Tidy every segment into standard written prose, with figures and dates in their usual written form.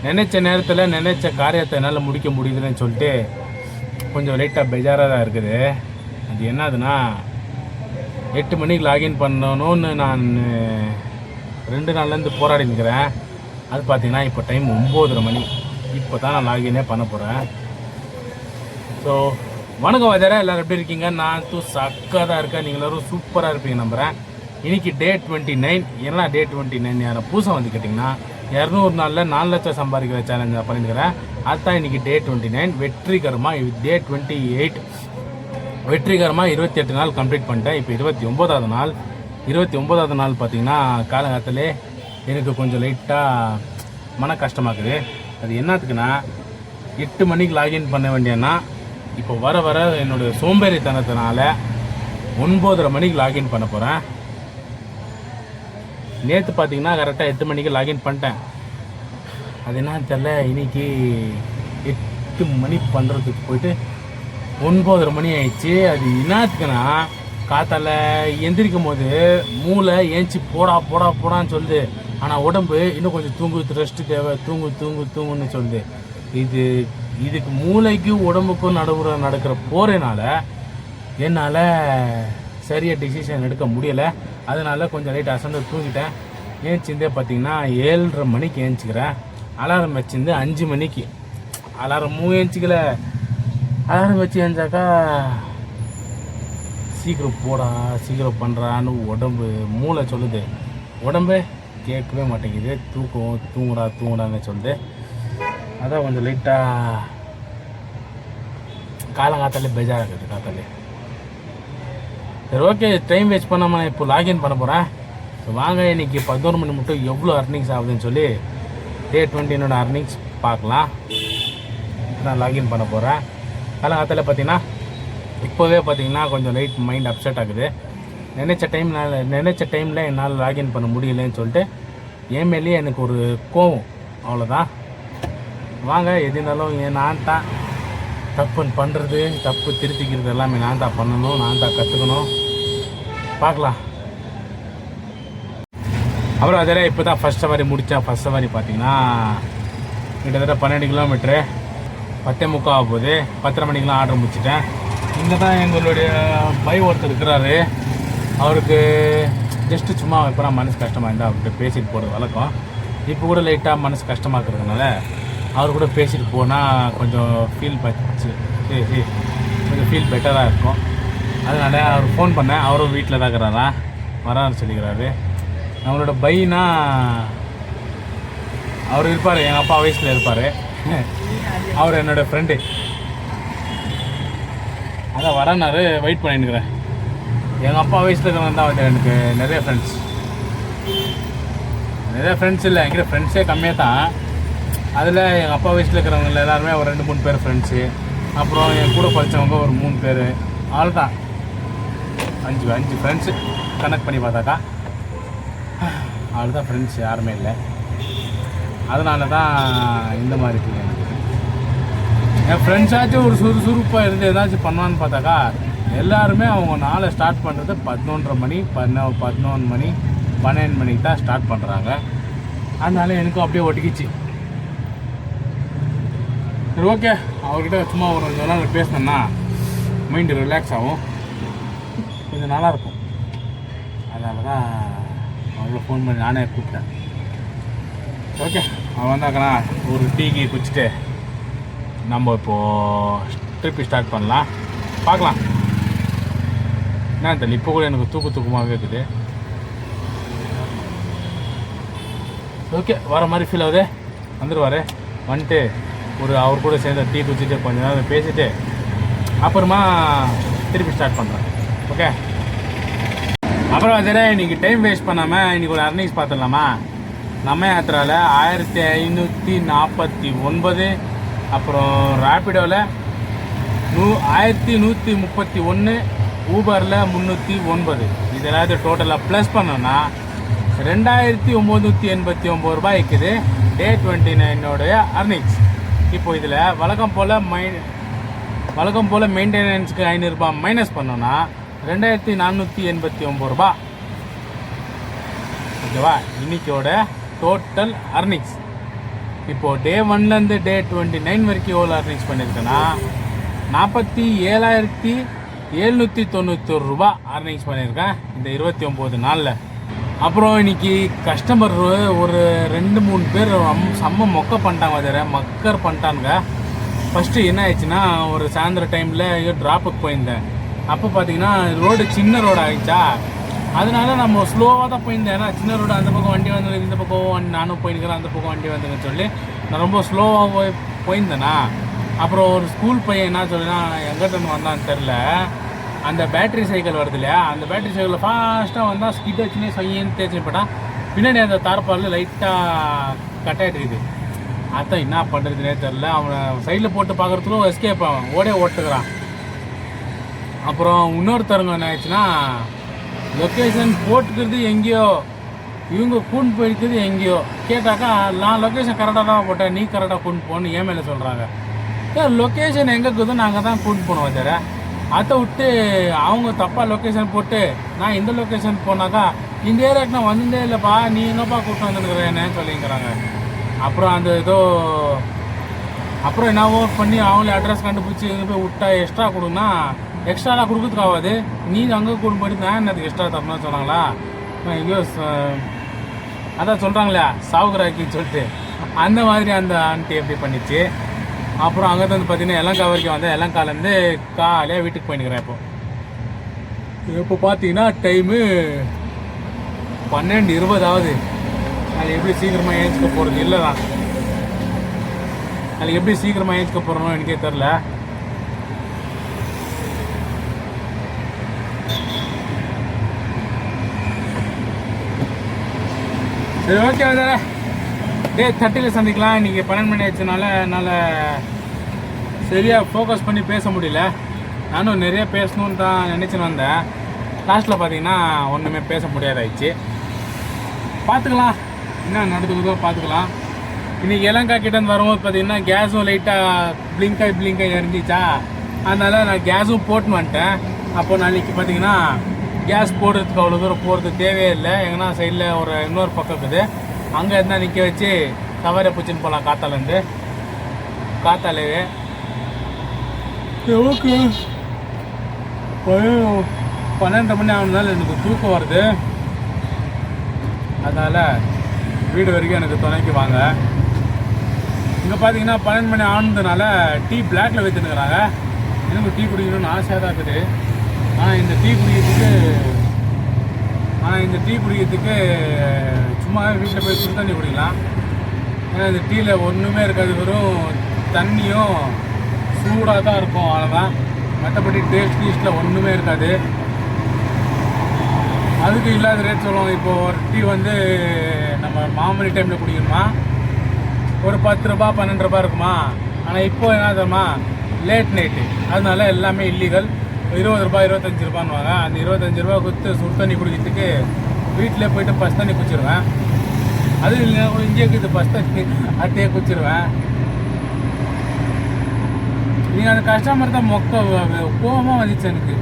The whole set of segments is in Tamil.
நினச்ச நேரத்தில் நினச்ச காரியத்தை என்னால் முடிக்க முடியுதுன்னு சொல்லிட்டு கொஞ்சம் லைட்டாக பெஜாராக தான் இருக்குது. அது என்னதுன்னா 8 மணிக்கு லாகின் பண்ணணும்னு நான் 2 நாள்லேருந்து போராடி நிற்கிறேன். அது பார்த்தீங்கன்னா இப்போ டைம் 9:30 மணி. இப்போ தான் நான் லாகினே பண்ண போகிறேன். ஸோ வணக்கம் வாஜாரா, எல்லோரும் எப்படி இருக்கீங்க? நான் சக்காக தான் இருக்கேன். நீங்கள் எல்லோரும் சூப்பராக இருப்பீங்க நம்புகிறேன். இன்றைக்கி டே 29. என்ன டே 29 யாரும் புதுசாக வந்து கேட்டிங்கன்னா 200 நாளில் 4 லட்சம் சம்பாதிக்கிற சேலஞ்சாக பண்ணியிருக்கிறேன். அதுதான் இன்றைக்கி டே 29. வெற்றிகரமாக டே 28 வெற்றிகரமாக 28 நாள் கம்ப்ளீட் பண்ணிட்டேன். இப்போ 29வது நாள். 29வது நாள் பார்த்திங்கன்னா காலகாலத்திலே எனக்கு கொஞ்சம் லைட்டாக மன கஷ்டமாக்குது. அது என்னத்துக்குன்னா 8 மணிக்கு லாகின் பண்ண வேண்டியன்னா இப்போ வர வர என்னுடைய சோம்பேறித்தனத்தினால 9:30 மணிக்கு லாகின் பண்ண போகிறேன். நேற்று பார்த்தீங்கன்னா கரெக்டாக 8 மணிக்கு லாகின் பண்ணிட்டேன். அது என்னன்னு தெரில, இன்றைக்கி 8 மணி பண்ணுறதுக்கு போயிட்டு 9:30 மணி ஆயிடுச்சு. அது என்னத்துக்குன்னா காத்தால எந்திரிக்கும் போது மூளை ஏஞ்சி போடான்னு சொல்லுது. ஆனால் உடம்பு இன்னும் கொஞ்சம் தூங்கு, ரெஸ்ட்டு தேவை, தூங்குன்னு சொல்லுது. இதுக்கு மூளைக்கு உடம்புக்கும் நடுவுற நடக்கிற போகிறனால என்னால் சரியாக டிசிஷன் எடுக்க முடியலை. அதனால் கொஞ்சம் லைட் அசந்து தூங்கிட்டேன். ஏஞ்சிருந்தே பார்த்திங்கன்னா 7:30 மணிக்கு ஏஞ்சிக்கிறேன். அலாரம் வச்சிருந்து 5 மணிக்கு. அலாரமும் ஏஞ்சிக்கல. அலாரம் வச்சு ஏஞ்சாக்கா சீக்கிரம் பண்ணுறான்னு உடம்பு மூளை சொல்லுது. உடம்பு கேட்கவே மாட்டேங்குது. தூங்குடான்னு சொல்லுது. அதான் கொஞ்சம் லைட்டாக காலங்காத்தாலே பெஜாராகுது. காத்தாலே சரி, ஓகே, டைம் வேஸ்ட் பண்ணாமல் நான் இப்போ லாகின் பண்ண போகிறேன். ஸோ வாங்க, இன்றைக்கி 11 மணி மட்டும் எவ்வளோ அர்னிங்ஸ் ஆகுதுன்னு சொல்லி டே 20 அர்னிங்ஸ் பார்க்கலாம். நான் லாகின் பண்ண போகிறேன். காலங்காத்தாலே பார்த்தீங்கன்னா இப்போவே பார்த்தீங்கன்னா கொஞ்சம் லைட் மைண்ட் அப்செட் ஆகுது. நினச்ச டைமில் என்னால் லாகின் பண்ண முடியலன்னு சொல்லிட்டு என் மேலேயே எனக்கு ஒரு கோவம். அவ்வளோதான். வாங்க, எது இருந்தாலும் நான் தான் தப்பு திருத்திக்கிறது எல்லாமே நான் தான் பண்ணணும், நான் தான் கற்றுக்கணும். பார்க்கலாம். அப்புறம் அதில் இப்போ தான் ஃபஸ்ட் சவாரி முடித்தேன். ஃபஸ்ட் சவாரி பார்த்தீங்கன்னா கிட்டத்தட்ட 12 கிலோமீட்ரு, 10:45 ஆக போகுது. 10:30 மணிக்கெலாம் ஆர்டர் முடிச்சிட்டேன். இங்கே தான் எங்களுடைய பை ஒருத்தர் இருக்கிறாரு. அவருக்கு ஜஸ்ட்டு சும்மா இப்போ தான் மனசு கஷ்டமாக இருந்தால் அவர்கிட்ட பேசிட்டு போகிறது வழக்கம். இப்போ கூட லைட்டாக மனசு கஷ்டமாக இருக்கிறதுனால அவர் கூட பேசிட்டு போனால் கொஞ்சம் ஃபீல் பெட்டராக இருக்கும். அதனால் அவர் ஃபோன் பண்ணேன். அவரும் வீட்டில் தான் இருக்கிறாரா, வரான்னு சொல்லிக்கிறாரு. நம்மளோட பையனா அவர் இருப்பார், எங்கள் அப்பா வயசில் இருப்பார். அவர் என்னோடய ஃப்ரெண்டு. அதான் வரனாரு, வெயிட் பண்ணிட்டுருக்கிறேன். எங்கள் அப்பா வயசில் இருக்கிறவங்க தான் வந்து எனக்கு நிறைய ஃப்ரெண்ட்ஸ் இல்லை, என்கிட்ட ஃப்ரெண்ட்ஸே கம்மியாக தான். அதில் எங்கள் அப்பா வயசில் இருக்கிறவங்க எல்லாருமே ஒரு 2-3 பேர் ஃப்ரெண்ட்ஸு. அப்புறம் என் கூட படித்தவங்க ஒரு 3 பேர். அவ்வளோதான், 5 ஃப்ரெண்ட்ஸு கனெக்ட் பண்ணி பார்த்தாக்கா. அவ்வளோதான், ஃப்ரெண்ட்ஸ் யாருமே இல்லை. அதனால தான் இந்த மாதிரி ஃபீல் எனக்கு. என் ஃப்ரெண்ட்ஸாச்சும் ஒரு சுறுசுறுப்பாக இருந்து ஏதாச்சும் பண்ணுவான்னு பார்த்தாக்கா எல்லாருமே அவங்க நாளை ஸ்டார்ட் பண்ணுறது 11:30 மணி, 11 மணி, 12 மணிக்கு தான் ஸ்டார்ட் பண்ணுறாங்க. அதனால எனக்கும் அப்படியே ஒட்டிக்கிச்சு. சரி, ஓகே, அவர்கிட்ட சும்மா ஒரு 2 நாள் பேசினேன்னா மைண்டு ரிலாக்ஸ் ஆகும், கொஞ்சம் நல்லாயிருக்கும். அதனால தான் அவங்கள ஃபோன் பண்ணி நானே கூப்பிட்டேன். ஓகே, அவன் வந்தாக்கண்ணா ஒரு டீக்கு குடிச்சிட்டு நம்ம இப்போது ட்ரிப்பு ஸ்டார்ட் பண்ணலாம். பார்க்கலாம். என்ன தெரியல, இப்போ கூட எனக்கு தூக்கமாகவே இருக்குது. ஓகே, வர மாதிரி ஃபீல் ஆகுது. வந்துடுவார். வந்துட்டு அவர் கூட சேர்ந்து டீ குடிச்சிட்டு கொஞ்சம் நேரம் பேசிவிட்டு அப்புறமா திருப்பி ஸ்டார்ட் பண்ணுறேன். ஓகே, அப்புறம் அதில் இன்றைக்கி டைம் வேஸ்ட் பண்ணாமல் இன்றைக்கி ஒரு அர்னிங்ஸ் பார்த்துடலாமா? நம்ம யாத்திராவில் 1549, அப்புறம் ரேப்பிடோவில் 1131, ஊபரில் 309. இது எல்லாத்தையும் டோட்டலாக ப்ளஸ் பண்ணோன்னா 2989 ரூபாய் இருக்குது டே 29 அர்னிங்ஸ். இப்போ இதில் வழக்கம் போல் மெயின்டெனன்ஸுக்கு 500 ரூபாய் மைனஸ் பண்ணோன்னா 2489 ரூபா. ஓகேவா? இன்றைக்கியோட டோட்டல் அர்னிங்ஸ் இப்போது டே 1லேருந்து டே 29 வரைக்கும் எவ்வளோ அர்னிங்ஸ் பண்ணியிருக்கேன்னா 47,791 ரூபா அர்னிங்ஸ் பண்ணியிருக்கேன் இந்த 29 நாளில். அப்புறம் இன்னைக்கு கஸ்டமர் ஒரு 2-3 பேர் செம்ம மொக்க பண்ணிட்டாங்க, வேறு மக்கர் பண்ணிட்டானுங்க. ஃபஸ்ட்டு என்ன ஆயிடுச்சுன்னா, ஒரு சாயந்தரம் டைமில் ட்ராப்புக்கு போயிருந்தேன். அப்போ பார்த்தீங்கன்னா ரோடு சின்ன ரோடு ஆகிடுச்சா, அதனால நம்ம ஸ்லோவாக தான் போயிருந்தேன். ஏன்னா சின்ன ரோடு அந்த பக்கம் வண்டி வந்து இந்த பக்கம் நானும் போயிருக்கிறேன், அந்த பக்கம் வண்டி வந்துங்கன்னு சொல்லி நான் ரொம்ப ஸ்லோவாக போயிருந்தேன்னா. அப்புறம் ஒரு ஸ்கூல் பையன் என்ன சொல்லினா எங்கிட்ட வந்தான்னு தெரில, அந்த பேட்ரி சைக்கிள் வருது இல்லையா, அந்த பேட்ரி சைக்கிளில் ஃபாஸ்ட்டாக வந்தால் ஸ்கிட் வச்சுனே செய்யன்னு தேய்ச்சி போட்டான். பின்னாடி அந்த தார்பாலில் லைட்டாக கட்டாயிட்டு இருக்குது. அதான் என்ன பண்ணுறதுனே தெரில. அவனை சைடில் போட்டு பார்க்குறதுக்கும் எஸ்கேப் ஆகும், ஓட்டுக்கிறான். அப்புறம் இன்னொருத்தருங்க என்ன ஆயிடுச்சுன்னா, லொக்கேஷன் போட்டுக்கிறது எங்கேயோ, இவங்க கூண்டு போயிருக்குது எங்கேயோ. கேட்டாக்கா நான் லொக்கேஷன் கரெக்டாக தான் போட்டேன், நீ கரெக்டாக கூண்டு போகணுன்னு ஏன் மேலே சொல்கிறாங்க. லொக்கேஷன் எங்கே இருக்குதோ நாங்கள் தான் கூண்டு போனோம் வச்சார. அதை விட்டு அவங்க தப்பாக லொக்கேஷன் போட்டு நான் இந்த லொக்கேஷன் போனாக்கா இந்த ஏரியாவுக்கு நான் வந்ததே இல்லைப்பா, நீ என்னப்பா கூப்பிட்டு வந்துருக்குறேன்னு சொல்லிங்கிறாங்க. அப்புறம் அந்த அப்புறம் என்னவோ பண்ணி அவங்களே அட்ரஸ் கண்டுபிடிச்சி இங்கே போய் விட்டா எக்ஸ்ட்ரா கொடுங்கன்னா எக்ஸ்ட்ராலாம் கொடுக்குறதுக்கு ஆகாது, நீ அங்கே கூட்டு போயிட்டு நான் என்னதுக்கு எக்ஸ்ட்ரா தரணும்னு சொன்னாங்களா. எங்கேயோ அதான் சொல்கிறாங்களே சாவுகிறாக்கின்னு சொல்லிட்டு அந்த மாதிரி அந்த ஆண்டி எப்படி பண்ணிச்சு. அப்புறம் அங்கே வந்து பார்த்தீங்கன்னா எலங்கா வரைக்கும் வந்தேன். எலங்காலேருந்து காலையாக வீட்டுக்கு போயின்னுக்கிறேன். இப்போ பார்த்தீங்கன்னா டைமு 12:20 ஆகுது. அது எப்படி சீக்கிரமாக ஏஞ்சிக்க போகிறது இல்லை தான், அது எப்படி சீக்கிரமாக ஏஞ்சிக்க போகிறோம் எனக்கே தெரில. சரி, ஓகே சார், டே 30ல் சந்திக்கலாம். இன்றைக்கி 12 மணி ஆயிடுச்சுனால என்னால் சரியாக ஃபோக்கஸ் பண்ணி பேச முடியல. நானும் நிறைய பேசணுன்னு தான் நினச்சின்னு வந்தேன். லாஸ்ட்டில் பார்த்தீங்கன்னா ஒன்றுமே பேச முடியாதாயிடுச்சு. பார்த்துக்கலாம் என்ன நடந்துக்குதோ பார்த்துக்கலாம். இன்றைக்கி இலங்கா கிட்டேருந்து வரும்போது பார்த்தீங்கன்னா கேஸும் லைட்டாக பிளிங்காக எரிஞ்சிச்சா, அதனால் நான் கேஸும் போட்டுன்னு வந்துட்டேன். அப்போது நாளைக்கு பார்த்தீங்கன்னா கேஸ் போடுறதுக்கு அவ்வளோ தூரம் போகிறது தேவையே இல்லை. எங்கன்னா சைடில் ஒரு இன்னொரு பக்கம் இருக்குது, அங்கே இருந்தால் நிற்க வச்சு சவாரியை பிடிச்சின்னு போகலாம். காத்தாலேயே ஓகே. 12 மணி ஆகுனால எனக்கு தூக்கம் வருது, அதனால் வீடு வரைக்கும் எனக்கு துணைக்கு வாங்க. இங்கே பார்த்தீங்கன்னா 12 மணி ஆனதுனால டீ பிளாக்ல வைத்துனுக்குறாங்க. எனக்கு டீ குடிக்கணும்னு ஆசையாக தான் இருக்குது. ஆனால் இந்த டீ குடிக்கிறதுக்கு சும்மா வீட்டில் போய் சுடு தண்ணி குடிக்கலாம். ஏன்னா இந்த டீயில் ஒன்றுமே இருக்காது, வெறும் தண்ணியும் சூடாக தான் இருக்கும், அவ்வளோதான். மற்றபடி டேஸ்ட்டில் ஒன்றுமே இருக்காது. அதுக்கு இல்லாத ரேட் சொல்லுவாங்க. இப்போது ஒரு டீ வந்து நம்ம மாமூலி டைமில் குடிக்கணுமா ஒரு 10 ரூபா 12 ரூபா இருக்குமா. ஆனால் இப்போ என்ன தெரியுமா, லேட் நைட்டு, அதனால எல்லாமே இல்லீகல். 20 ரூபா 25 ரூபான்னுவாங்க. அந்த 25 ரூபா கொடுத்து சுடு தண்ணி குடிக்கிறதுக்கு வீட்டிலே போய்ட்டு பஸ் தண்ணி குடிச்சிடுவேன். அது இல்லைன்னா இங்கே இருக்குது பஸ் தண்ணி, அட்டையே குடிச்சிடுவேன். நீங்கள் அந்த கஸ்டமர் தான் கோபமாக வந்துச்சு எனக்கு.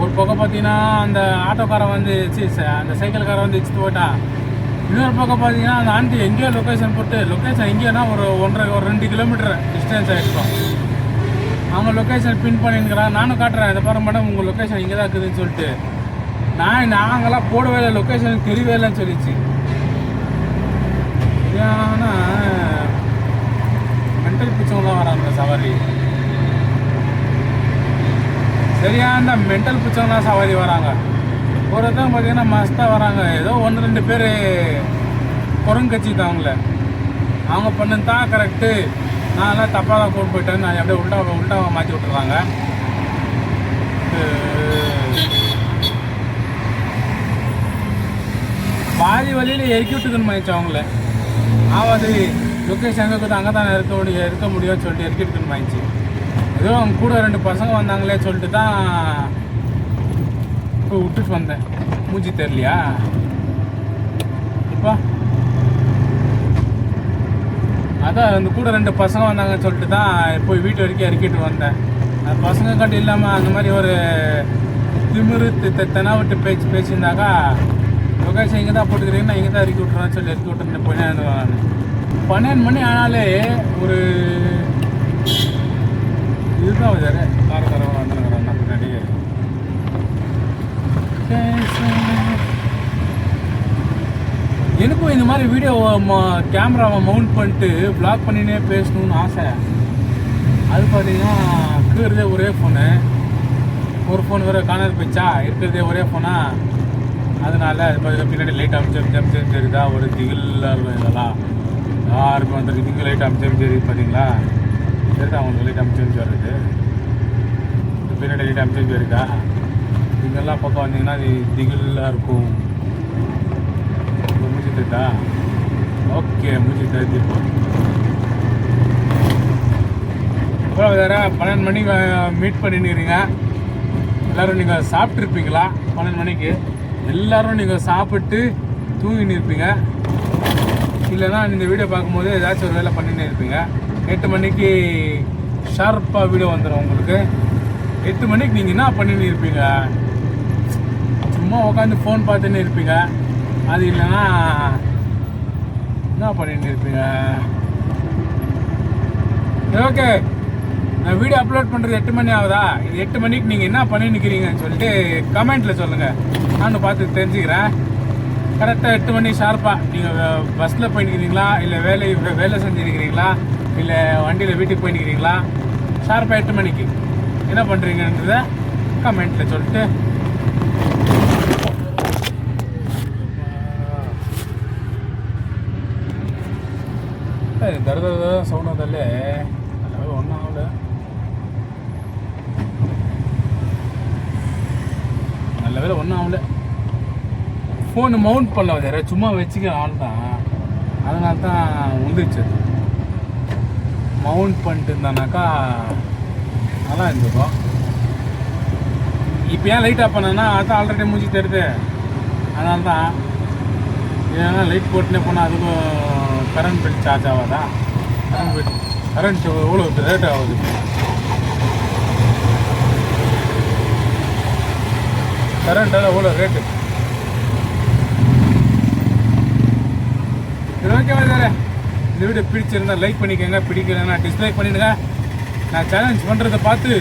ஒரு பக்கம் பார்த்தீங்கன்னா அந்த ஆட்டோக்காரன் வந்து அந்த சைக்கிள்காரன் வந்து வச்சுட்டு போயிட்டான். இன்னொரு பக்கம் பார்த்தீங்கன்னா அந்த ஆண்டி எங்கேயோ லொக்கேஷன் போட்டு, லொக்கேஷன் எங்கேயோனா ஒரு 2 கிலோமீட்டர் டிஸ்டன்ஸ் ஆகிருக்கோம். அவங்க லொக்கேஷன் பின் பண்ணிருக்கிறாங்க. நானும் காட்டுறேன், இதை பாருங்க மேடம் உங்கள் லொக்கேஷன் இங்கே தான் இருக்குதுன்னு சொல்லிட்டு. நாங்களாம் போடவே இல்லை, லொக்கேஷன் தெரியவே இல்லைன்னு சொல்லிச்சு. ஆனால் மென்டல் பிடிச்சவங்களாம் வராங்க சவாரி, சரியான மென்டல் பிடிச்சவங்களாம் சவாரி வராங்க. ஒருத்தவங்க பார்த்தீங்கன்னா மஸ்தாக வராங்க. ஏதோ 1-2 பேர் குரங்கு கட்சி தான் அவங்க பண்ணது தான் கரெக்டு, நான்லாம் தப்பாக தான் கூட்டு போயிட்டேன்னு நான் அப்படியே உள்டாவை மாற்றி விட்டுறாங்க. பாதி வழியில் இறக்கி விட்டுக்குன்னு மாயிடுச்சு அவங்கள. ஆவாது லொக்கேஷன் எங்கே இருக்குது அங்கே தான் இருக்க முடியும்னு சொல்லிட்டு இறக்கி விட்டுக்குன்னு மாயிடுச்சு. ஏதோ அவங்க கூட 2 பசங்க வந்தாங்களே சொல்லிட்டு தான் இப்போ விட்டுட்டு வந்தேன். மூஞ்சி தெரியலையா இப்போ? அதான் அந்த கூட 2 பசங்க வந்தாங்கன்னு சொல்லிட்டு தான் போய் வீட்டு வரைக்கும் இறக்கிட்டு வந்தேன். அந்த பசங்க கட்டு இல்லாமல் அந்த மாதிரி ஒரு திமிரு தெனாவிட்டு பேசியிருந்தாக்கா லொக்கேஷன் இங்கே தான் போட்டுக்கிறீங்கன்னா இங்கே தான் இறக்கி விட்டுறேன்னு சொல்லி இறக்கி விட்டுருந்தேன். போய் நான் 12 மணி ஆனாலே ஒரு இதுதான் வச்சாரு காரக்காரன் வந்துருக்கிறேன் பின்னாடி. எனக்கும் இந்த மாதிரி வீடியோ கேமராவை மவுண்ட் பண்ணிட்டு ப்ளாக் பண்ணினே பேசணும்னு ஆசை. அது பார்த்தீங்கன்னா இருக்கிறதே ஒரே ஃபோனு, ஒரு ஃபோன் வேறு காணாது போச்சா, இருக்கிறதே ஒரே ஃபோனா. அதனால அது பார்த்தீங்கன்னா பின்னாடி லைட் அமைச்சு தெரியுதா, ஒரு திகிலாக இருக்கும். இதெல்லாம் யாருக்கும் வந்துருக்கு திகில் லைட் அமைச்சு தெரியுது பார்த்தீங்களா, தெரியுதா அவங்களுக்கு லைட் அமைச்சு வருது, பின்னாடி லைட் அமைச்சு வருதா. இங்கெல்லாம் பக்கம் வந்தீங்கன்னா அது திகிலாக இருக்கும். மூச்சு தெரியுதா? ஓகே, மூச்சு தெரிஞ்சு இப்போ வேறு 12 மணிக்கு மீட் பண்ணிக்கிறீங்க. எல்லோரும் நீங்கள் சாப்பிட்ருப்பீங்களா? 12 மணிக்கு எல்லோரும் நீங்கள் சாப்பிட்டு தூங்கின்னு இருப்பீங்க. இல்லைன்னா இந்த வீடியோ பார்க்கும்போது ஏதாச்சும் ஒரு வேலை பண்ணின்னு இருப்பீங்க. 8 மணிக்கு ஷார்ப்பாக வீடியோ வந்துடும் உங்களுக்கு. 8 மணிக்கு நீங்கள் என்ன பண்ணின்னு இருப்பீங்க? சும்மா உட்காந்து ஃபோன் பார்த்துன்னு இருப்பீங்க. அது இல்லைன்னா என்ன பண்ணிட்டு இருப்பீங்க? ஓகே, நான் வீடியோ அப்லோட் பண்ணுறது 8 மணி ஆகுதா? இது 8 மணிக்கு நீங்கள் என்ன பண்ணின்னுக்கிறீங்கன்னு சொல்லிட்டு கமெண்ட்டில் சொல்லுங்கள், நானும் பார்த்து தெரிஞ்சுக்கிறேன். கரெக்டாக 8 மணி ஷார்ப்பாக நீங்கள் பஸ்ஸில் போயின்னுக்கிறீங்களா, இல்லை வேலை செஞ்சுருக்கிறீங்களா, இல்லை வண்டியில் வீட்டுக்கு போயின்னுக்கிறீங்களா? ஷார்ப்பாக 8 மணிக்கு என்ன பண்ணுறீங்கன்றத கமெண்ட்டில் சொல்லிட்டு ದರದ ಸೌಂಡಲ್ಲೇ ஒன்றும் ஆகல. நல்ல வேலை ஒன்றும் ஆகல. ஃபோனு மவுண்ட் பண்ணல வேறு, சும்மா வச்சுக்க ஆள் தான். அதனால தான் உந்துச்சு. மவுண்ட் பண்ணிட்டு இருந்தானாக்கா நல்லா இருந்துக்கும். இப்போ ஏன் லைட் ஆஃப் பண்ணேன்னா அதான் ஆல்ரெடி மூஞ்சி தருது. அதனால தான் ஏன்னா லைட் போட்டுனே போனால் அதுக்கும் கரண்ட் பில் சார்ஜ் ஆகாதா? கரண்ட் எவ்வளோ ரேட் ஆகுது? கரண்ட்டால் எவ்வளோ ரேட்டு? இது ஓகேவா சார்? இந்த வீடியோ பிடிச்சிருந்தா லைக் பண்ணிக்கோங்க, பிடிக்கலன்னா டிஸ்லைக் பண்ணிடுங்க. நான் சேலஞ்ச் பண்ணுறதை பார்த்து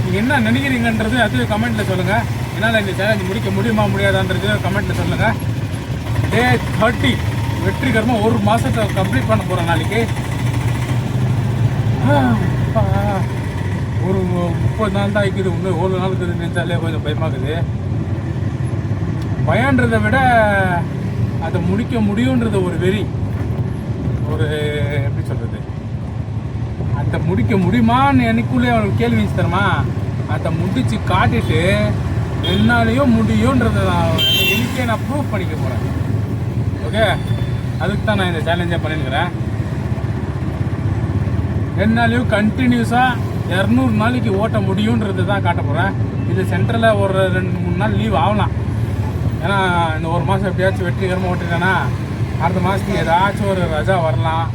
நீங்கள் என்ன நினைக்கிறீங்கன்றது அது கமெண்ட்டில் சொல்லுங்கள். என்னால் இந்த சேலஞ்ச் முடிக்க முடியுமா முடியாதான்றது கமெண்ட்டில் சொல்லுங்கள். Day 30 வெற்றிகரமாக ஒரு மாதத்தை கம்ப்ளீட் பண்ண போகிறேன் நாளைக்கு. ஒரு 30 நாள் தான் ஆகிக்குது. இன்னும் ஒரு நாள் இருக்குது நினைச்சாலே கொஞ்சம் பயமாகுது. பயன்றதை விட அதை முடிக்க முடியுன்றது ஒரு வெறி, ஒரு எப்படி சொல்கிறது, அதை முடிக்க முடியுமான்னு எனக்குள்ளே அவனுக்கு கேள்வி வச்சு தருமா, அதை முடித்து காட்டிட்டு என்னாலேயும் முடியுன்றதை எனக்கே நான் ப்ரூவ் பண்ணிக்க போகிறேன். ஓகே, அதுக்கு தான் நான் இந்த சேலஞ்சை பண்ணியிருக்கிறேன். என்னாலையும் கண்டினியூஸாக 200 நாளைக்கு ஓட்ட முடியுன்றது தான் காட்ட போகிறேன். இது சென்ட்ரலில் ஒரு 2-3 நாள் லீவ் ஆகலாம். ஏன்னா இந்த ஒரு மாதம் எப்படியாச்சும் வெற்றிகரமாக ஓட்டிட்டேன்னா அடுத்த மாதத்துக்கு ஏதாச்சும் ஒரு ரஜா வரலாம்.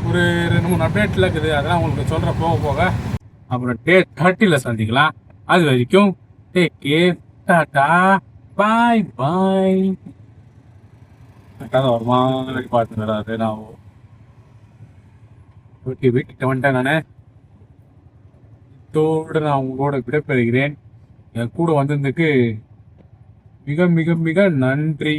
ஒரு 2-3 அப்டேட்டில் இருக்குது, அதெல்லாம் உங்களுக்கு சொல்கிறேன் போக போக. அப்புறம் Day 30 சந்திக்கலாம். அது வரைக்கும் டேக் கேர், டாடா, பாய் பாய். ஒரு மாதிரி பார்த்துக்கிறாரு. நான் ஓகே வீட்டுக்கு வந்துட்டேன். நான் இதோடு நான் உங்களோட விடைபெறுகிறேன். என் கூட வந்ததுக்கு மிக மிக மிக நன்றி.